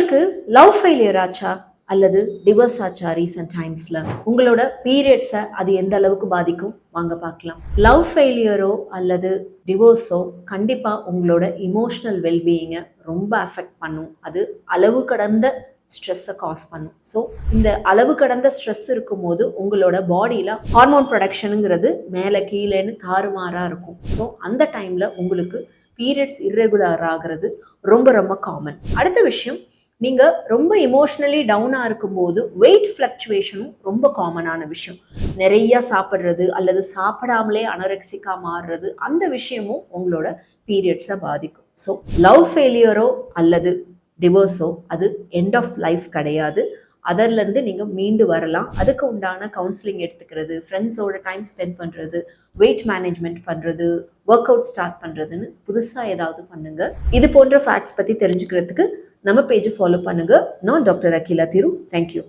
உங்களுக்கு love failure ஆச்சா அல்லது டிவோர்ஸ் ஆச்சா ரீசெண்ட் டைம்ஸ்ல? உங்களோட பீரியட்ஸை அது எந்த அளவுக்கு பாதிக்கும் வாங்க பார்க்கலாம். லவ் ஃபெயிலியரோ அல்லது டிவோர்ஸோ கண்டிப்பா உங்களோட இமோஷனல் வெல்பீயிங்கை ரொம்ப அஃபெக்ட் பண்ணும். அது அளவு கடந்த ஸ்ட்ரெஸ்ஸை காஸ் பண்ணும். ஸோ இந்த அளவு கடந்த ஸ்ட்ரெஸ் இருக்கும்போது உங்களோட பாடியில் ஹார்மோன் ப்ரொடக்ஷனுங்கிறது மேலே கீழேன்னு தாறுமாறாக இருக்கும். ஸோ அந்த டைமில் உங்களுக்கு பீரியட்ஸ் இர்ரெகுலர் ஆகிறது ரொம்ப ரொம்ப காமன். அடுத்த விஷயம், நீங்கள் ரொம்ப இமோஷ்னலி டவுனாக இருக்கும்போது வெயிட் ஃப்ளக்சுவேஷனும் ரொம்ப காமனான விஷயம். நிறைய சாப்பிட்றது அல்லது சாப்பிடாமலே அனரெக்சிக்காக மாறுறது, அந்த விஷயமும் உங்களோட பீரியட்ஸை பாதிக்கும். ஸோ லவ் ஃபெயிலியரோ அல்லது டிவோர்ஸோ அது எண்ட் ஆஃப் லைஃப் கிடையாது. அதர்லேருந்து நீங்கள் மீண்டு வரலாம். அதுக்கு உண்டான கவுன்சிலிங் எடுத்துக்கிறது, ஃப்ரெண்ட்ஸோட டைம் ஸ்பெண்ட் பண்ணுறது, வெயிட் மேனேஜ்மெண்ட் பண்ணுறது, ஒர்க் அவுட் ஸ்டார்ட் பண்ணுறதுன்னு புதுசாக ஏதாவது பண்ணுங்கள். இது போன்ற ஃபேக்ட்ஸ் பற்றி தெரிஞ்சுக்கிறதுக்கு நம்ம பேஜை ஃபாலோ பண்ணுங்கள். நான் டாக்டர் அகிலா திரு. தேங்க்யூ.